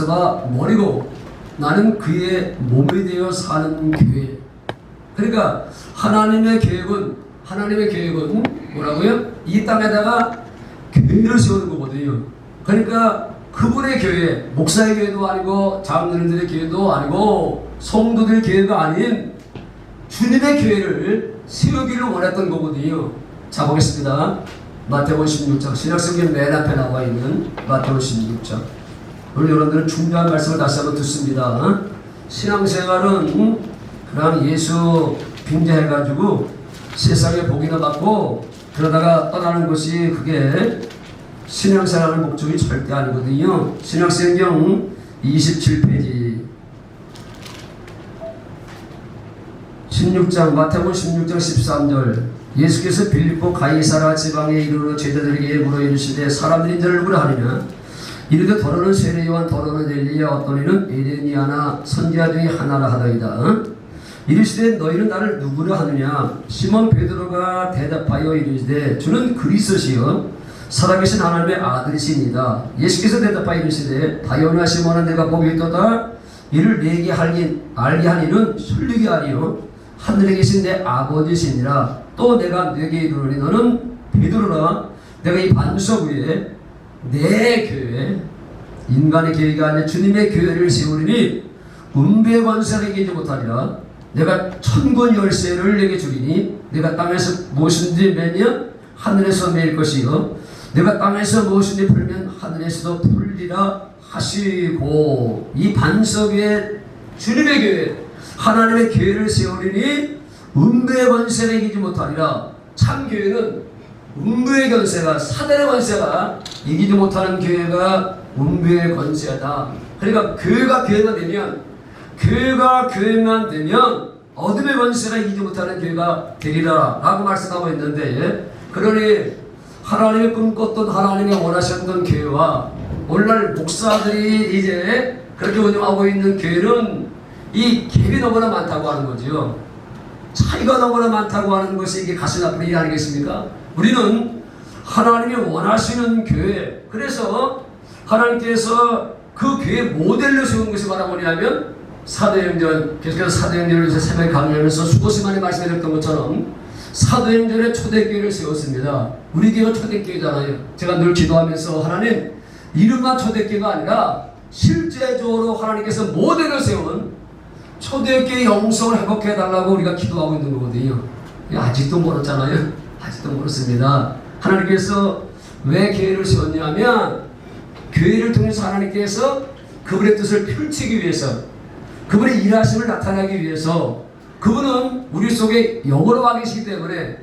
목사가 머리고 나는 그의 몸이 되어 사는 교회. 그러니까 하나님의 계획은 뭐라고요? 이 땅에다가 교회를 세우는 거거든요. 그러니까 그분의 교회, 목사의 교회도 아니고 장로님들의 교회도 아니고 성도들의 교회가 아닌 주님의 교회를 세우기를 원했던 거거든요. 자, 보겠습니다. 마태복음 16장, 신약성경 맨 앞에 나와 있는 마태복음 16장. 오늘 여러분들은 중요한 말씀을 다시 한번 듣습니다. 신앙생활은 그냥 예수 빙자해가지고 세상에 복이나 받고 그러다가 떠나는 것이 그게 신앙생활의 목적이 절대 아니거든요. 신약성경 27페이지 16장, 마태복음 16장 13절. 예수께서 빌립보 가이사라 지방에 이르러 제자들에게 물어 이르시되 사람들이 너를 누구라 하느냐. 이르되 더러는 세례 요한, 더러는 엘리야, 어떤 이는 에레미야나 선지자 중에 하나라 하더이다. 이르시되 너희는 나를 누구라 하느냐. 시몬 베드로가 대답하여 이르시되 주는 그리스도시요 살아계신 하나님의 아들이시니이다. 예수께서 대답하여 이르시되 바요나 시몬아 내가 복이 있도다. 이를 내게 알게 한 이는 혈육이 아니요 하늘에 계신 내 아버지시니라. 또 내가 내게 이르노니 너는 베드로라. 내가 이 반석 위에 내 교회, 인간의 교회가 아니라 주님의 교회를 세우리니 음부의 권세가 이기지 못하리라. 내가 천군 열쇠를 내게 주리니 내가 땅에서 무엇인지 매면 하늘에서 매일 것이요 내가 땅에서 무엇인지 풀면 하늘에서도 풀리라 하시고. 이 반석 위에 주님의 교회, 하나님의 교회를 세우리니 음부의 권세가 이기지 못하리라. 참 교회는 음부의 권세가, 사단의 권세가 이기지 못하는 교회가 음부의 권세다. 그러니까 교회가 교회만 되면 어둠의 권세가 이기지 못하는 교회가 되리라 라고 말씀하고 있는데, 그러니 하나님의 꿈꿨던, 하나님의 원하셨던 교회와 오늘날 목사들이 이제 그렇게 운영하고 있는 교회는 이 갭이 너무나 많다고 하는 거죠. 차이가 너무나 많다고 하는 것이 이게 가슴 아픈 일 아니겠습니까? 우리는 하나님이 원하시는 교회, 그래서 하나님께서 그 교회 모델로 세운 것이 바로 뭐냐면 사도행전, 계속해서 사도행전을 새벽에 강의하면서 수고시 많이 말씀드렸던 것처럼 사도행전의 초대교회를 세웠습니다. 우리 교회가 초대교회잖아요. 제가 늘 기도하면서 하나님, 이름만 초대교회가 아니라 실제적으로 하나님께서 모델을 세운 초대교회 영성을 회복해달라고 우리가 기도하고 있는 거거든요. 아직도 멀었잖아요. 아직도 멀었습니다. 하나님께서 왜 교회를 세웠냐면 교회를 통해서 하나님께서 그분의 뜻을 펼치기 위해서, 그분의 일하심을 나타내기 위해서, 그분은 우리 속에 영으로 와 계시기 때문에,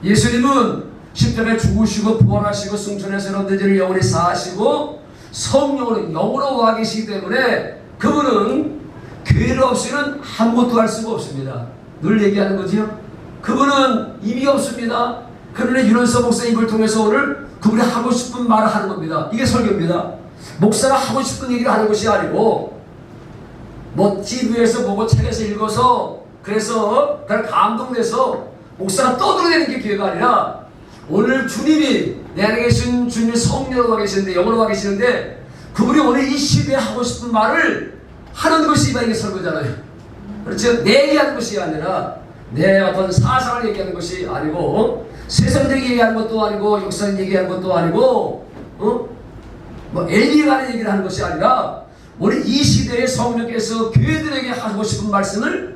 예수님은 십자가에 죽으시고 부활하시고 승천해서 여러분들 죄를 영원히 사하시고 성령으로 영으로 와 계시기 때문에 그분은 교회를 없이는 아무것도 할 수가 없습니다. 늘 얘기하는 거죠. 그분은 힘이 없습니다. 그러나 윤원서 목사 입을 통해서 오늘 그분이 하고 싶은 말을 하는 겁니다. 이게 설교입니다. 목사가 하고 싶은 얘기를 하는 것이 아니고 뭐 TV에서 보고 책에서 읽어서 그래서 그걸 감동돼서 목사가 떠들어내는 게 교회가 아니라, 오늘 주님이 내 안에 계신 주님이 성령으로 와 계시는데, 영으로 와 계시는데 그분이 오늘 이 시대에 하고 싶은 말을 하는 것이 이게 설교잖아요. 그렇죠? 내 얘기하는 것이 아니라 내 어떤 사상을 얘기하는 것이 아니고, 세상적인 얘기하는 것도 아니고, 역사적 얘기하는 것도 아니고, 뭐 엘리가 하는 얘기를 하는 것이 아니라, 오늘 이 시대의 성령께서 교회들에게 하고 싶은 말씀을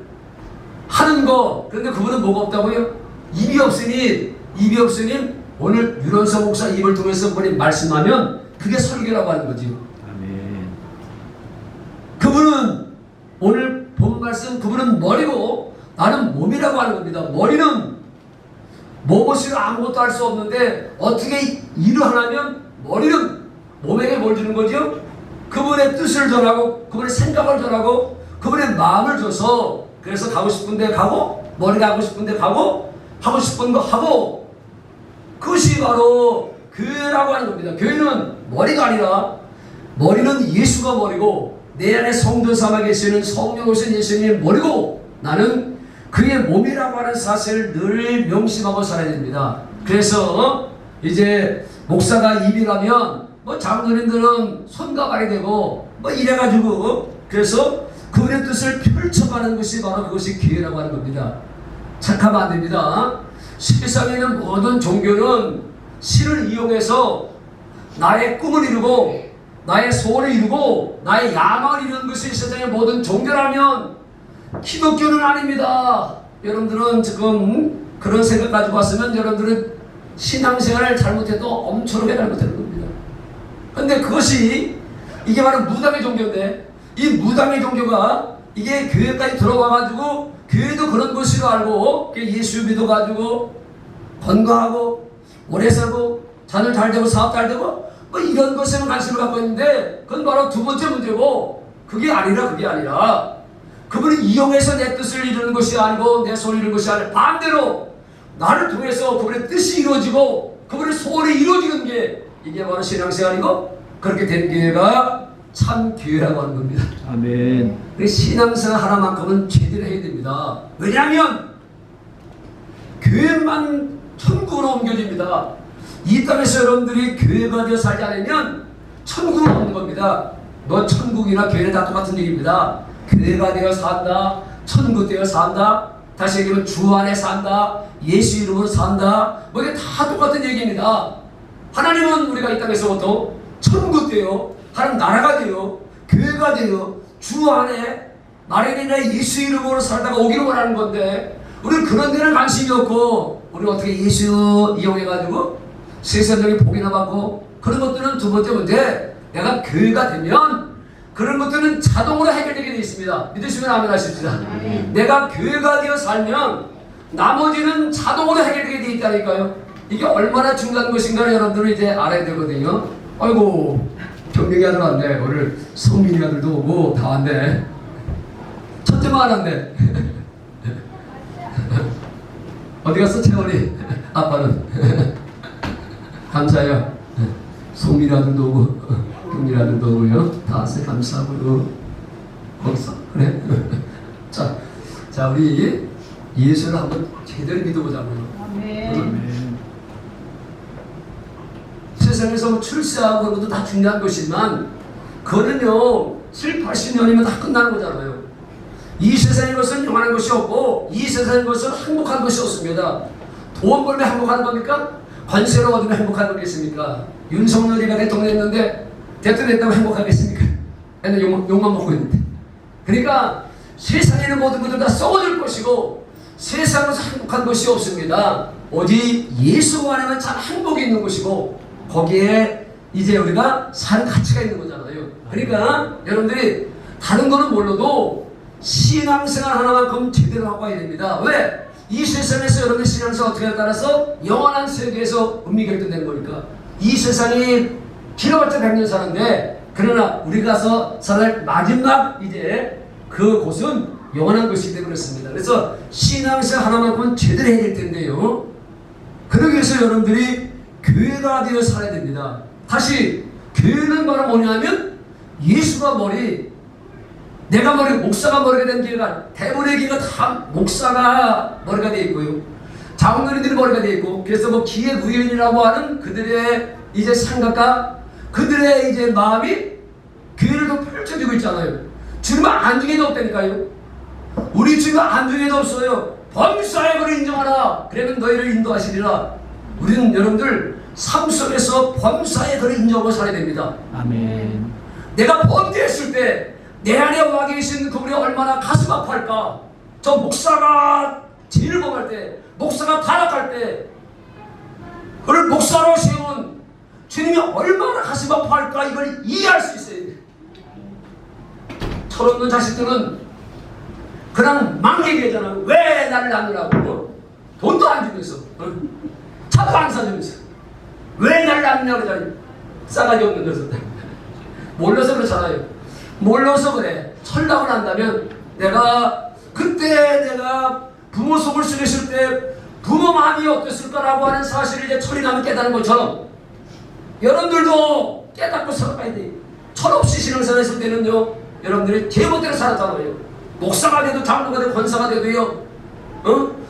하는 거. 그런데 그분은 뭐가 없다고요? 입이 없으니 오늘 윤원서 목사 입을 통해서 그분이 말씀하면 그게 설교라고 하는 거죠. 아멘. 그분은 오늘 본 말씀, 그분은 머리고 나는 몸이라고 하는 겁니다. 머리는 무엇이로 아무것도 할 수 없는데 어떻게 일을 하냐면 머리는 몸에게 뭘 주는 거죠? 그분의 뜻을 전하고, 그분의 생각을 전하고, 그분의 마음을 줘서, 그래서 가고 싶은 데 가고, 머리가 하고 싶은 데 가고, 하고 싶은 거 하고, 그것이 바로 교회라고 하는 겁니다. 교회는 머리가 아니라, 머리는 예수가 머리고, 내 안에 성도 삼아 계시는 성령 오신 예수님이 머리고, 나는 그의 몸이라고 하는 사실을 늘 명심하고 살아야 됩니다. 그래서 이제 목사가 입이라면 뭐 장로님들은 손과 발이 되고, 뭐 이래가지고 그래서 그분의 뜻을 펼쳐가는 것이 바로 그것이 기회라고 하는 겁니다. 착하면 안 됩니다. 세상에 있는 모든 종교는 신을 이용해서 나의 꿈을 이루고 나의 소원을 이루고 나의 야망을 이루는 것이 세상의 모든 종교라면 기독교는 아닙니다. 여러분들은 지금 그런 생각 가지고 왔으면 여러분들은 신앙생활을 잘못해도 엄청나게 잘못하는 겁니다. 근데 그것이 이게 바로 무당의 종교인데 이 무당의 종교가 이게 교회까지 들어와가지고 교회도 그런 것으로 알고 예수 믿어가지고 건강하고 오래 살고 자녀 잘 되고 사업 잘 되고 뭐 이런 것에만 관심을 갖고 있는데 그건 바로 두 번째 문제고 그게 아니라 그분을 이용해서 내 뜻을 이루는 것이 아니고 내 소원을 이루는 것이 아니라 반대로 나를 통해서 그분의 뜻이 이루어지고 그분의 소원이 이루어지는 게 이게 바로 신앙생활이고 그렇게 된 교회가 참 교회라고 하는 겁니다. 아멘. 신앙생활 하나만큼은 제대로 해야 됩니다. 왜냐하면 교회만 천국으로 옮겨집니다. 이 땅에서 여러분들이 교회가 되어 살지 않으면 천국은 없는 겁니다. 뭐 천국이나 교회는 다 똑같은 얘기입니다. 교회가 되어 산다, 천국 되어 산다, 다시 얘기하면 주 안에 산다, 예수 이름으로 산다, 뭐 이게 다 똑같은 얘기입니다. 하나님은 우리가 이 땅에서부터 천국 되어 하나님 나라가 되어 교회가 되어 주 안에 마련이나 예수 이름으로 살다가 오기를 원하는 건데 우리는 그런 데는 관심이 없고 우리는 어떻게 예수 이용해가지고 세상적인 복이나 받고 그런 것들은 두 번째 문제. 내가 교회가 되면 그런 것들은 자동으로 해결되게 되어 있습니다. 믿으시면 아멘 하십시다. 내가 교회가 되어 살면 나머지는 자동으로 해결되게 되어 있다니까요. 이게 얼마나 중요한 것인가를 여러분들은 이제 알아야 되거든요. 아이고 경력이 아들 왔네. 오늘 성민이 아들도 오고 다 왔네. 첫째만 왔네. 어디 갔어 채원이? 아빠는 감사해요. 성민이 아들도 오고 경민이 아들도 오고요. 다 왔어요. 감사하고요. 거기서 그래. 자 우리 예수를 한번 제대로 믿어보자고요. 아멘. 세상에서 출세하고 그런 것도 다 중요한 것이지만 그거는요 7, 80년이면 다 끝나는 거잖아요. 이 세상의 것은 영원한 것이 없고 이 세상의 것은 행복한 것이 없습니다. 돈 벌면 행복한 겁니까? 관세를 얻으면 행복한 거겠습니까? 윤석열이가 대통령 했는데 대통령 했다고 행복하겠습니까? 얘는 욕만 먹고 있는데. 그러니까 세상에 있는 모든 것들 다 썩어질 것이고 세상에서 행복한 것이 없습니다. 오직 예수 안에만 참 행복이 있는 것이고 거기에 이제 우리가 사는 가치가 있는 거잖아요. 그러니까 여러분들이 다른 거는 몰라도 신앙생활 하나만큼 제대로 하고 가야 됩니다. 왜? 이 세상에서 여러분의 신앙생활 어떻게 따라서 영원한 세계에서 운명이 결정되는 거니까. 이 세상이 길어봤자 100년 사는데 그러나 우리가 가서 살 마지막 이제 그 곳은 영원한 것이기 때문에 그렇습니다. 그래서 신앙생활 하나만큼은 제대로 해야 될 텐데요. 그러기 위해서 여러분들이 교회가 되어 살아야 됩니다. 다시 교회는 바로 뭐냐면 예수가 머리, 내가 머리, 목사가 머리가 된 교회가 대부분의 교회가 다 목사가 머리가 되어 있고요. 장로님들이 머리가 되어 있고 그래서 뭐 기회구현이라고 하는 그들의 이제 생각과 그들의 이제 마음이 교회를 더 펼쳐지고 있잖아요. 주님은 안중에도 없다니까요. 우리 주님은 안중에도 없어요. 범사의 것을 인정하라. 그러면 너희를 인도하시리라. 우리는 여러분들 삶 속에서 범사의 것을 인정하고 살아야 됩니다. 아멘. 내가 범죄했을 때 내 안에 와 계신 그분이 얼마나 가슴 아파할까. 저 목사가 죄를 범할 때, 목사가 타락할 때 그를 목사로 세운 주님이 얼마나 가슴 아파할까 이걸 이해할 수 있어야 돼. 철없는 자식들은 그냥 망개기잖아. 왜 나를 낳느라고? 돈도 안 주면서, 차도 안 사주면서 왜 나를 낳느냐고 그러잖아요. 싸가지 없는 것은. 몰라서 그렇잖아요. 몰라서 그래. 철학을 한다면 그때 내가 부모 속을 쓰랬을 때 부모 마음이 어땠을까라고 하는 사실을 이제 철이 나면 깨달은 것처럼 여러분들도 깨닫고 살아가야 돼. 철없이 신앙생활 했을 때는요 여러분들이 제멋대로 살았잖아요. 목사가 돼도 장로가 되고 권사가 돼도요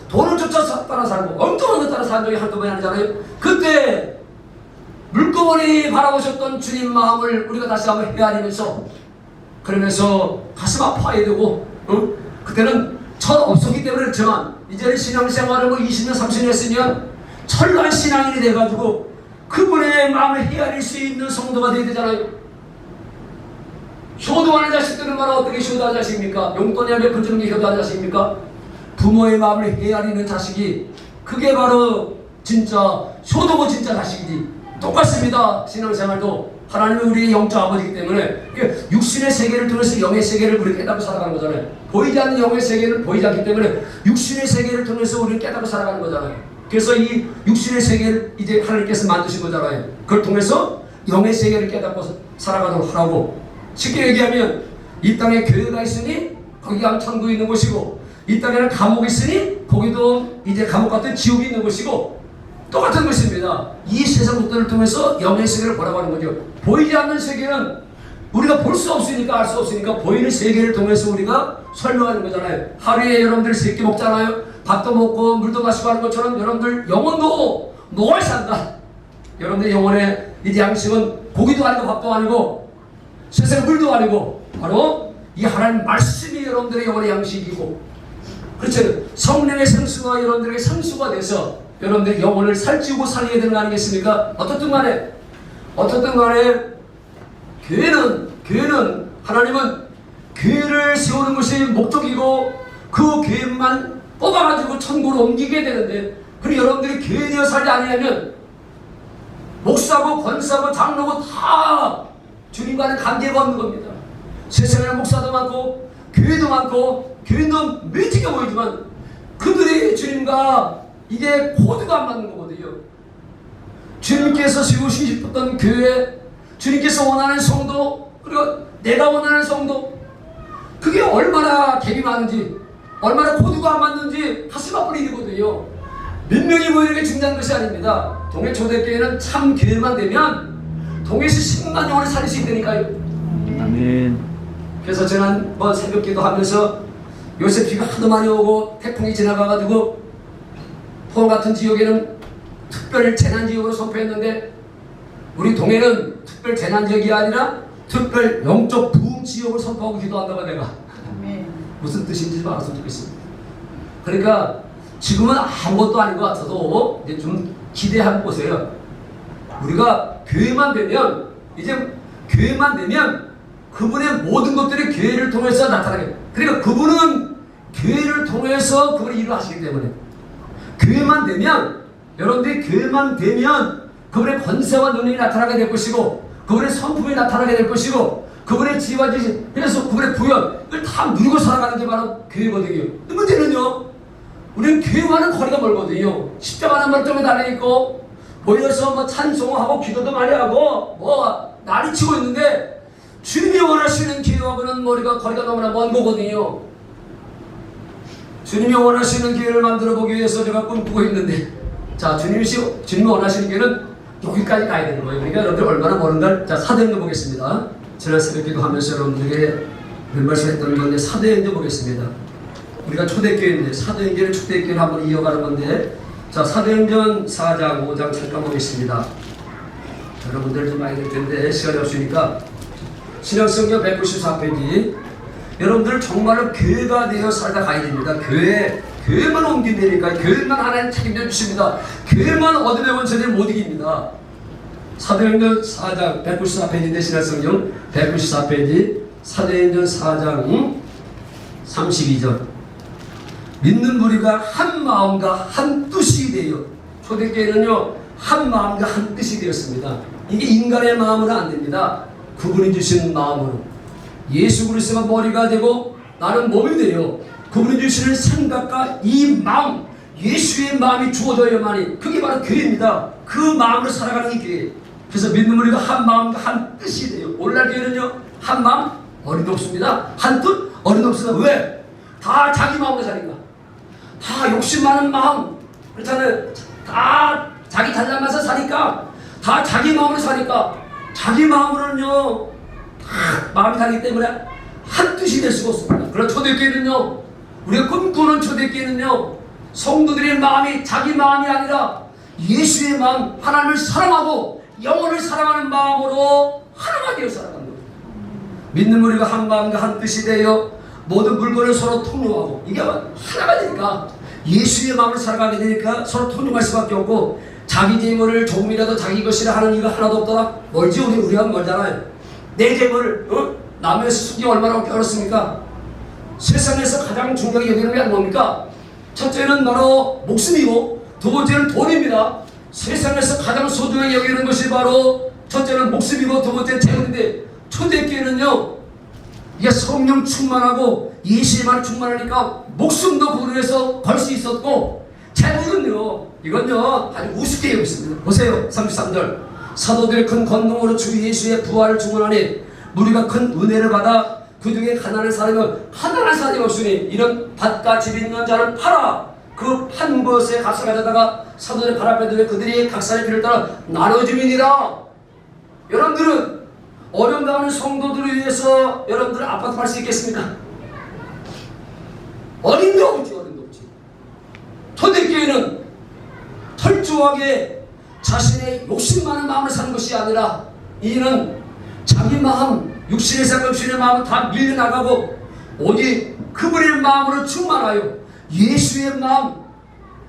돈을 쫓아서 따라 살고 엉뚱한 것 따라 사는 적이 한두 번이 아니잖아요. 그때 물끄머니 바라보셨던 주님 마음을 우리가 다시 한번 헤아리면서 그러면서 가슴 아파야 되고, 그때는 철 없었기 때문에 그렇지만 이제는 신앙생활을 뭐 20년 30년 했으면 철저한 신앙인이 돼가지고 그분의 마음을 헤아릴 수 있는 성도가 돼야 되잖아요. 효도하는 자식들은 말은 어떻게 효도하는 자식입니까? 용돈이 몇 푼 주는 게 효도하는 자식입니까? 부모의 마음을 헤아리는 자식이, 그게 바로 진짜 효도고 진짜 자식이지. 똑같습니다. 신앙생활도 하나님은 우리의 영적 아버지이기 때문에 육신의 세계를 통해서 영의 세계를 우리 깨닫고 살아가는 거잖아요. 보이지 않는 영의 세계를 보이지 않기 때문에 육신의 세계를 통해서 우리를 깨닫고 살아가는 거잖아요. 그래서 이 육신의 세계를 이제 하나님께서 만드신 거잖아요. 그걸 통해서 영의 세계를 깨닫고 살아가도록 하라고. 쉽게 얘기하면 이 땅에 교회가 있으니 거기가 천국이 있는 곳이고, 이 땅에는 감옥이 있으니 거기도 이제 감옥 같은 지옥이 있는 곳이고, 똑같은 것입니다. 이 세상 것들을 통해서 영의 세계를 보라고 하는 거죠. 보이지 않는 세계는 우리가 볼 수 없으니까 알 수 없으니까 보이는 세계를 통해서 우리가 설명하는 거잖아요. 하루에 여러분들 3끼 먹잖아요. 밥도 먹고 물도 마시고 하는 것처럼 여러분들 영혼도 먹어야 산다. 여러분들 영혼의 이제 양식은 고기도 아니고 밥도 아니고 세상 물도 아니고 바로 이 하나님 말씀이 여러분들의 영혼의 양식이고, 그렇죠. 성령의 생수가 여러분들에게 생수가 돼서 여러분들의 영혼을 살찌우고 살려야 되는 거 아니겠습니까? 어떻든 간에 교회는 하나님은 교회를 세우는 것이 목적이고 그 교회만 뽑아가지고 천국으로 옮기게 되는데, 그리고 여러분들이 교회 되어 살지 아니하면 목사고 권사고 장로고 다 주님과는 관계가 없는 겁니다. 세상에는 목사도 많고 교회도 많고 교인도 매지게 보이지만 그들이 주님과 이게 코드가 안 맞는 거거든요. 주님께서 세우시고 싶었던 교회, 주님께서 원하는 성도, 그리고 내가 원하는 성도, 그게 얼마나 갭이 많은지, 얼마나 코드가 안 맞는지 가슴 아픈 일이거든요. 몇 명이 모이는 게 중요한 것이 아닙니다. 동해 초대교회는 참 교회만 되면 동해에서 10만 영혼을 살릴 수 있다니까요. 아멘. 그래서 저는 새벽 기도하면서 요새 비가 하도 많이 오고 태풍이 지나가가지고 포항 같은 지역에는 특별 재난지역으로 선포했는데, 우리 동해는 특별 재난지역이 아니라 특별 영적 부흥 지역을 선포하고 기도한다고 내가. 무슨 뜻인지 좀 알았으면 좋겠습니다. 그러니까 지금은 아무것도 아닌 것 같아도 이제 좀 기대하고 보세요. 우리가 교회만 되면, 이제 교회만 되면 그분의 모든 것들이 교회를 통해서 나타나게. 그러니까 그분은 교회를 통해서 그분이 일을 하시기 때문에, 교회만 되면, 여러분들이 교회만 되면 그분의 권세와 능력이 나타나게 될 것이고, 그분의 성품이 나타나게 될 것이고, 그분의 지혜와 지식, 그래서 그분의 부연, 이걸 다 누리고 살아가는 게 바로 교회거든요. 문제는요, 우리는 교회와는 거리가 멀거든요. 십자가는 멀쩡히 달려있고 모여서 찬송하고 기도도 많이 하고 난리 치고 있는데, 주님이 원하시는 교회하고는 거리가 너무나 먼 거거든요. 주님이 원하시는 교회를 만들어 보기 위해서 제가 꿈꾸고 있는데, 자, 주님이 원하시는 교회는 여기까지 가야 되는 거예요. 그러니까 여러분들 얼마나 먼가. 자, 사도행전 보겠습니다. 지난 새벽 기도하면서 여러분들에게 몇 말씀 했던 건데, 사도행전 보겠습니다. 우리가 초대교회인데 사도행전을 초대교회를 한번 이어가는 건데, 자, 사도행전 4장 5장 잠깐 보겠습니다. 여러분들 좀 많이 될 텐데 시간이 없으니까 신약성경 194페이지. 여러분들 정말로 교회가 되어 살다 가야 됩니다. 교회만 옮기되니까 교회만 하나님 책임져 주십니다. 교회만 어둠의 원천을 못 이깁니다. 사도행전 4장 194페이지인데 신약성경 194페이지 사도행전 4장 32절. 믿는 무리가 한 마음과 한 뜻이 되어, 초대교회는요 한 마음과 한 뜻이 되었습니다. 이게 인간의 마음으로 안 됩니다. 그분이 주신 마음으로. 예수 그리스도가 머리가 되고 나는 몸이 되어 그분이 주시는 생각과 이 마음, 예수의 마음이 주어져야만이, 그게 바로 교회입니다. 그 마음으로 살아가는 게 교회. 그래서 믿는 우리가 한 마음과 한 뜻이 돼요. 오늘날 교회는요 한 마음 어린도 없습니다. 한 뜻 어린도 없습니다. 왜? 다 자기 마음으로 사니까. 다 욕심 많은 마음, 그렇잖아요. 다 자기 잘나면서 사니까, 다 자기 마음으로 사니까, 자기 마음으로는요 다 마음이 다르기 때문에 한 뜻이 될 수가 없습니다. 그러나 초대교회는요, 우리가 꿈꾸는 초대교회는요 성도들의 마음이 자기 마음이 아니라 예수의 마음, 하나님을 사랑하고 영혼을 사랑하는 마음으로 하나가 되어 살아가는 거예요. 믿는 우리가 한 마음과 한 뜻이 되어 모든 물건을 서로 통용하고, 이게 하나가 되니까 예수의 마음을 살아가게 되니까 서로 통용할 수밖에 없고, 자기 재물을 조금이라도 자기 것이라 하는 이유가 하나도 없더라. 멀지. 우리가 멀잖아요. 내 재물을 남에서 숨기 얼마나 어렵습니까? 세상에서 가장 중요하게 여기는 게 뭡니까? 첫째는 바로 목숨이고 두 번째는 돈입니다. 세상에서 가장 소중하게 여기는 것이 바로 첫째는 목숨이고 두 번째는 재물인데, 초대교회는요 이게 성령 충만하고 예수만 충만하니까 목숨도 구원해서 걸 수 있었고, 재물은요 이건요 아주 우습게 여기고 있습니다. 보세요. 33절. 사도들의 큰 권능으로 주 예수의 부활을 증언하니 우리가 큰 은혜를 받아 그 중에 가난한 사람이 없으니 이런 밭과 집 있는 자를 팔아 그 판 것에 값을 가져다가 사도들의 발 앞에 두어 그들이 각사의 필요를 따라 나눠주민이라. 여러분들은 어려움 당하는 성도들을 위해서 여러분들은 아파트 팔 수 있겠습니까? 어림도 없지. 초대교회는 털주하게 자신의 욕심 많은 마음을 사는 것이 아니라, 이는 자기 마음, 육신의 생각, 육신의 마음을 다 밀려나가고 오직 그분의 마음으로 충만하여 예수의 마음,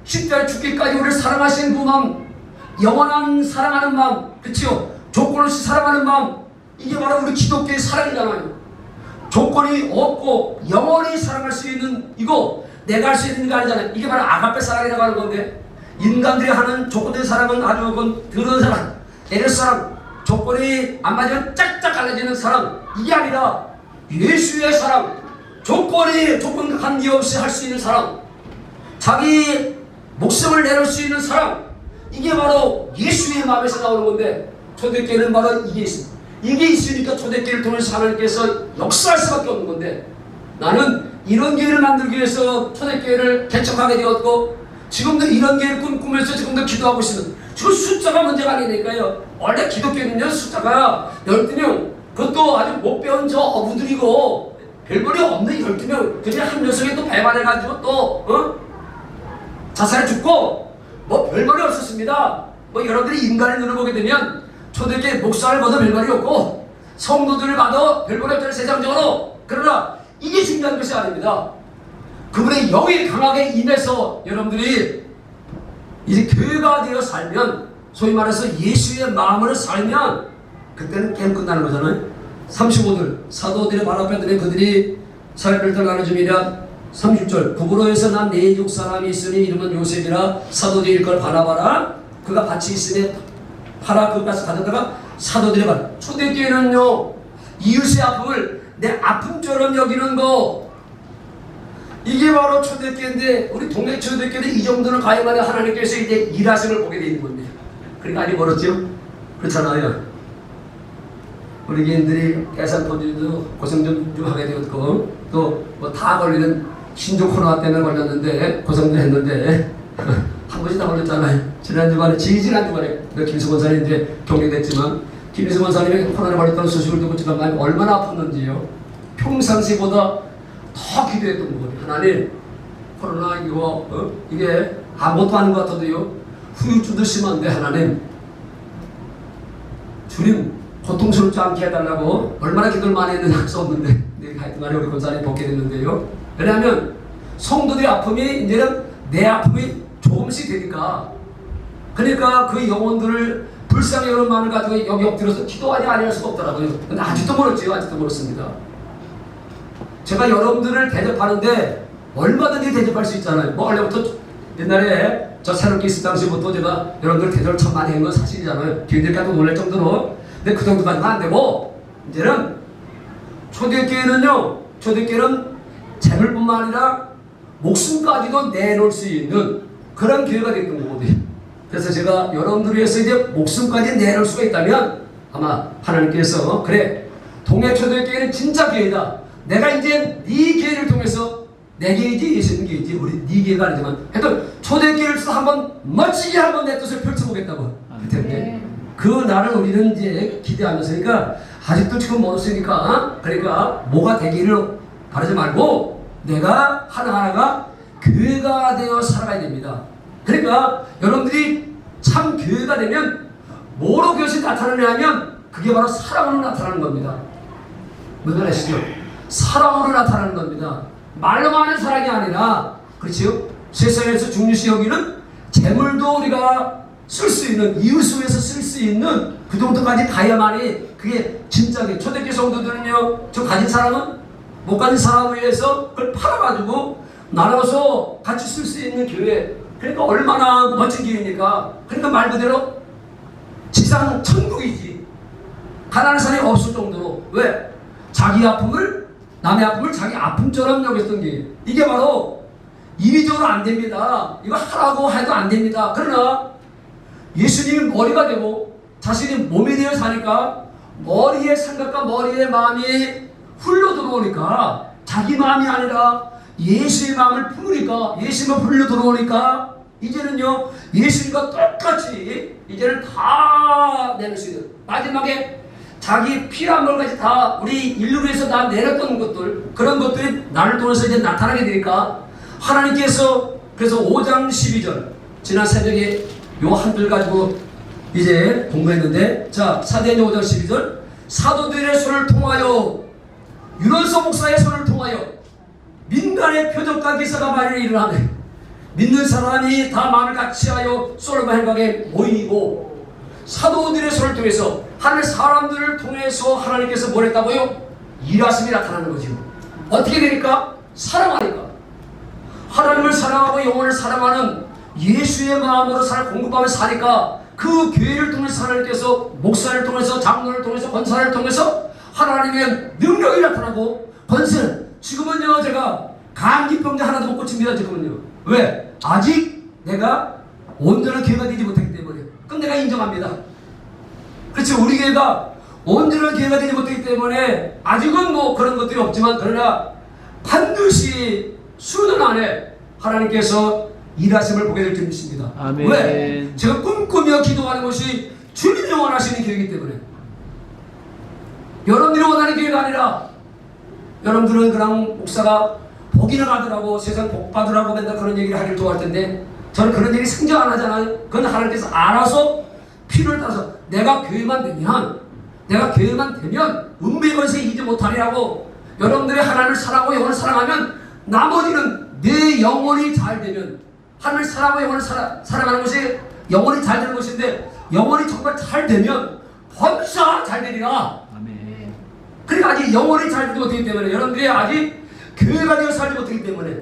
십자가에 죽기까지 우리를 사랑하신 그 마음, 영원한 사랑하는 마음, 그치요? 조건 없이 사랑하는 마음, 이게 바로 우리 기독교의 사랑이잖아요. 조건이 없고 영원히 사랑할 수 있는, 이거 내가 할 수 있는 게 아니잖아요. 이게 바로 아가페 사랑이라고 하는 건데, 인간들이 하는 조건된 사랑은 아주 더러운 사랑, 애를 사랑, 조건이 안 맞으면 짝짝 갈라지는 사랑, 이게 아니라 예수의 사랑, 조건 관계없이 할 수 있는 사랑, 자기 목숨을 내놓을 수 있는 사랑, 이게 바로 예수의 마음에서 나오는 건데, 초대교회는 바로 이게 있습니다. 이게 있으니까 초대교회를 통해서 하나님께서 역사할 수밖에 없는 건데, 나는 이런 교회를 만들기 위해서 초대교회를 개척하게 되었고, 지금도 이런 교회를 꿈꾸면서 지금도 기도하고 있습니다. 지금 숫자가 문제가 아니니까요. 원래 기독교는요 숫자가 12명, 그것도 아주 못 배운 저 어부들이고 별볼이 없는 12명, 그중에 한 녀석이 또 배반해가지고 또 자살해 죽고 뭐 별볼이 없었습니다. 뭐 여러분들이 인간의 눈을 보게 되면 초대교회 목사를 봐도 별볼이 없고 성도들을 봐도 별볼이 없잖아요, 세상적으로. 그러나 이게 중요한 것이 아닙니다. 그분의 영이 강하게 임해서 여러분들이 이제 교회가 되어 살면, 소위 말해서 예수의 마음으로 살면 그때는 게임 끝나는 거잖아요. 35절. 사도들의 발 앞에 두니 그들이 사례를 나눠주미라. 30절. 구브로에서 난 네육 사람이 있으니 이름은 요셉이라. 사도들이 일걸 바라봐라. 그가 밭이 있으니 팔아 그것까지 가져다가 사도들의 발. 초대교회는요 이웃의 아픔을 내 아픔처럼 여기는 거, 이게 바로 초대교회인데, 우리 동네 초대교회는 이 정도는 가야만 하나님께서 이제 일하심을 보게 되는 겁니다. 그러니까 아니 멀었죠? 그렇잖아요. 우리 개인들이 계산포지도 고생 좀 하게 되었고, 또 뭐 다 걸리는 신종 코로나 때문에 걸렸는데 고생도 했는데 한 번씩 다 걸렸잖아요. 지난주간에 김수건 사님 이제 격리됐지만, 김수건 사님이 코로나에 걸렸다는 소식을 듣고 지금 얼마나 아팠는지요. 평상시보다 더 기도했던 거예요. 하나님, 코로나 이게 아무것도 아닌 것 같아도요 후유증도 심한데 하나님, 주님 고통스럽지 않게 해달라고 얼마나 기도를 많이 했는지 할 수 없는데, 하여튼간에 우리 권사님 벗게 됐는데요. 왜냐하면 성도들의 아픔이 이제는 내 아픔이 조금씩 되니까, 그러니까 그 영혼들을 불쌍히 여러 마음을 가지고 여기 엎드려서 기도하지 아니할 수가 없더라고요. 근데 아직도 멀었지요. 아직도 멀었습니다. 제가 여러분들을 대접하는데 얼마든지 대접할 수 있잖아요. 뭐 원래부터 옛날에 저 새롭게 있을 당시부터 제가 여러분들 대접을 참 많이 한 건 사실이잖아요. 교인들 깜짝 놀랄 정도로. 근데 그 정도까지는 안 되고, 이제는 초대교회는 재물뿐만 아니라 목숨까지도 내놓을 수 있는 그런 교회가 됐던 거거든요. 그래서 제가 여러분들을 위해서 이제 목숨까지 내놓을 수가 있다면, 아마 하나님께서 그래, 동해 초대교회는 진짜 교회다. 내가 이제 네 교회를 통해서, 내 교회지 예수님 교회지 우리 네 교회가 아니지만 하여튼 초대교회를 통해서 한번 멋지게 한번 내 뜻을 펼쳐보겠다고. 그때 그 날을 우리는 이제 기대하면서, 그러니까 아직도 지금 멀었으니까, 그러니까 뭐가 되기를 바라지 말고 내가 하나하나가 교회가 되어 살아가야 됩니다. 그러니까 여러분들이 참 교회가 되면 뭐로 그것이 나타나냐면 그게 바로 사랑으로 나타나는 겁니다. 뭔가 아시죠? 사랑으로 나타나는 겁니다. 말로만 하는 사랑이 아니라, 그렇지요? 세상에서 중요시 여기는 재물도 우리가 쓸 수 있는, 이웃을 위해서 쓸 수 있는 그 정도까지 가야만이 그게 진짜게. 초대교회 성도들은요, 저 가진 사람은 못 가진 사람을 위해서 그걸 팔아가지고 나눠서 같이 쓸 수 있는 교회. 그러니까 얼마나 멋진 교회입니까? 그러니까 말 그대로 지상 천국이지. 가난한 사람이 없을 정도로. 왜? 자기 아픔을, 남의 아픔을 자기 아픔처럼 여겼던 게, 이게 바로 이리적으로 안 됩니다. 이거 하라고 해도 안 됩니다. 그러나 예수님이 머리가 되고 자신이 몸이 되어 사니까 머리의 생각과 머리의 마음이 흘러 들어오니까, 자기 마음이 아니라 예수의 마음을 품으니까, 예수님을 흘러 들어오니까 이제는요, 예수님과 똑같이 이제는 다 내릴 수 있는, 마지막에 자기 피란 걸까지 다 우리 인류를 위해서 다 내렸던 것들, 그런 것들이 나를 통해서 이제 나타나게 되니까 하나님께서, 그래서 5장 12절 지난 새벽에 요 한글 가지고 이제 공부했는데, 자, 사도행전 5장 12절, 사도들의 손을 통하여, 유런서 목사의 손을 통하여 민간의 표적과 기사가 많이 일어나네. 믿는 사람이 다 마음을 같이하여 솔로몬 행각에 모이고, 사도들의 손을 통해서, 하늘 사람들을 통해서 하나님께서 뭘 했다고요? 일하심이 나타나는 거죠. 어떻게 되니까? 사랑하니까. 하나님을 사랑하고 영혼을 사랑하는 예수의 마음으로 공급하며 사니까, 그 교회를 통해서 하나님께서 목사를 통해서, 장로를 통해서, 권사를 통해서 하나님의 능력이 나타나고, 권세는, 지금은요 제가 감기병자 하나도 못 고칩니다. 지금은요. 왜? 아직 내가 온전한 교회가 되지 못했기 때문에. 그럼 내가 인정합니다. 그렇죠. 우리 교회가 온전한 교회가 되지 못했기 때문에 아직은 뭐 그런 것들이 없지만, 그러나 반드시 수년 안에 하나님께서 일하심을 보게 될 줄 믿습니다. 아멘. 왜? 제가 꿈꾸며 기도하는 것이 주님이 원하시는 교회이기 때문에. 여러분들이 원하는 교회가 아니라, 여러분들은 그냥 목사가 복이나 받으라고, 세상 복 받으라고 맨날 그런 얘기를 하길 좋아할 텐데, 저는 그런 얘기 생각 안 하잖아요. 그건 하나님께서 알아서 필요를 따라서, 내가 교회만 되면 은혜의 권세에 이기지 못하리라고. 여러분들이 하나님을 사랑하고 영혼을 사랑하면 나머지는, 내 영혼이 잘 되면, 하나님을 사랑하고 영혼을 사랑하는 것이 영혼이 잘 되는 것인데, 영혼이 정말 잘 되면 범사 잘 되리라. 아멘. 그러니까 아직 영혼이 잘 되지 못하기 때문에, 여러분들이 아직 교회가 되어 살지 못하기 때문에,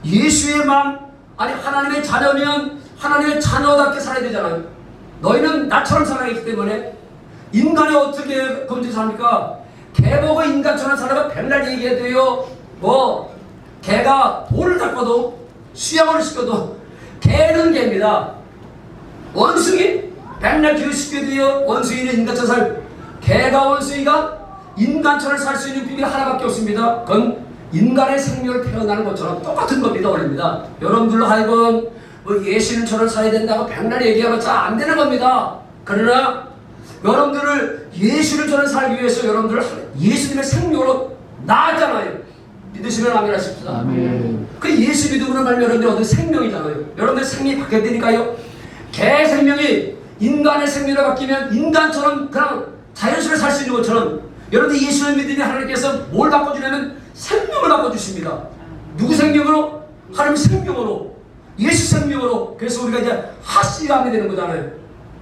예수의 마음, 아니 하나님의 자녀면 하나님의 자녀답게 살아야 되잖아요. 너희는 나처럼 살아야기 때문에. 인간이 어떻게 검증 합니까? 개 보고 인간처럼 살아가 백날 얘기해도요, 뭐 개가 돌을 닦아도 수양을 시켜도 개는 개입니다. 원숭이 백날 교육시켜도요, 원숭이는 인간처럼 살, 개가 원숭이가 인간처럼 살 수 있는 비밀이 하나밖에 없습니다. 그건 인간의 생명을 표현하는 것처럼 똑같은 겁니다. 원래입니다. 여러분들로 하여금 뭐 예수님처럼 살아야 된다고 백날 얘기해봤자 안 되는 겁니다. 그러나 여러분들을 예수님처럼 살기 위해서 여러분들을 예수님의 생명으로 낳았잖아요. 믿으시면 아멘 하십시다. 아멘. 그 예수 믿음으로 말면 여러분들 얻은 생명이잖아요. 여러분들 생명이 바뀌어야 되니까요. 개 생명이 인간의 생명으로 바뀌면 인간처럼 그냥 자연스럽게 살 수 있는 것처럼, 여러분들 예수를 믿으면 하나님께서 뭘 바꿔주냐면 생명을 바꿔주십니다. 누구 생명으로? 하나님 생명으로, 예수 생명으로. 그래서 우리가 이제 하씨가 하게 되는 거잖아요.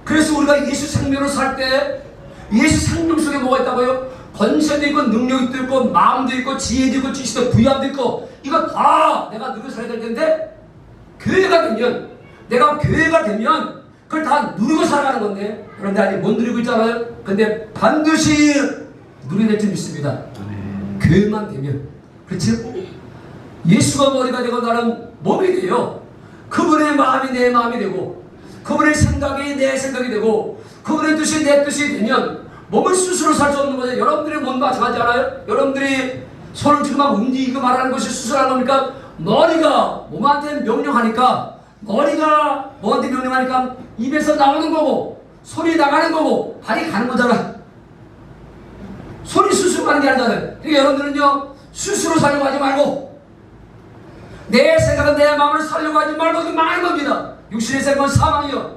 그래서 우리가 예수 생명으로 살 때, 예수 생명 속에 뭐가 있다고요? 권세도 있고 능력도 있고 마음도 있고 지혜도 있고 지식도 부여함도 있고, 이거 다 내가 누리고 살아야 될 텐데, 교회가 되면, 내가 교회가 되면 그걸 다 누리고 살아가는 건데, 그런데 아직 못 누리고 있잖아요. 근데 반드시 누리게 될 줄 믿습니다. 교회만 되면. 그렇지? 예수가 머리가 되고 나는 몸이 돼요. 그분의 마음이 내 마음이 되고, 그분의 생각이 내 생각이 되고, 그분의 뜻이 내 뜻이 되면 몸을 스스로 살 수 없는 거죠. 여러분들의 몸과 마찬가지 않아요? 여러분들이 손을 지금 막 움직이고 말하는 것이 수술하는 겁니까? 머리가 몸한테 명령하니까, 머리가 뭐한테 명령하니까 입에서 나오는 거고, 손이 나가는 거고, 발이 가는 거잖아. 손이 스스로 가는 게 아니잖아요. 그러니까 여러분들은요, 스스로 살려고 하지 말고, 내 생각은 내 마음을 살려고 하지 말고, 그게 망하는 겁니다. 육신의 생각은 사망이요.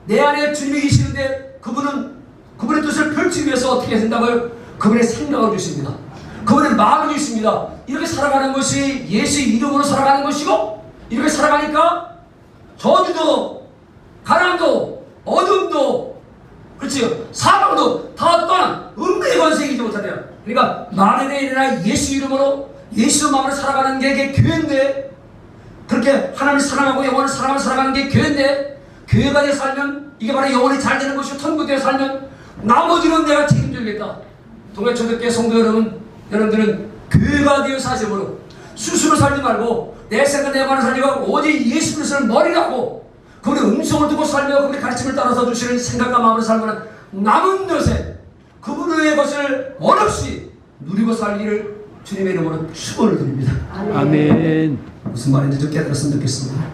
내 안에 주님이 계시는데, 그분의 뜻을 펼치기 위해서 어떻게 된다고요? 그분의 생각을 주십니다. 그분의 마음을 주십니다. 이렇게 살아가는 것이 예수 이름으로 살아가는 것이고, 이렇게 살아가니까 저주도 가난도 어둠도 그렇지요 사망도 다 떠난 음부의 권세에 이기지 못하대요. 그러니까 만일에 일어나 예수 이름으로 예수 마음으로 살아가는 게 이게 교회인데, 그렇게 하나님을 사랑하고 영혼을 사랑하며 살아가는 게 교회인데, 교회가 되어 살면 이게 바로 영혼이 잘 되는 것이고, 천국 되어 살면 나머지는 내가 책임져야겠다. 동해초대교회 성도 여러분들은 교회가 되어 사심으로 스스로 살지 말고 내 생각 내 마음을 살지 말고 오직 예수 그리스도를 머리로 하고 그분의 음성을 듣고 살며 그분의 가르침을 따라서 주시는 생각과 마음으로 살면 남은 것에 그분의 것을 원없이 누리고 살기를 주님의 이름으로 축원을 드립니다. 아멘. 무슨 말인지 좀 깨달았으면 좋겠습니다.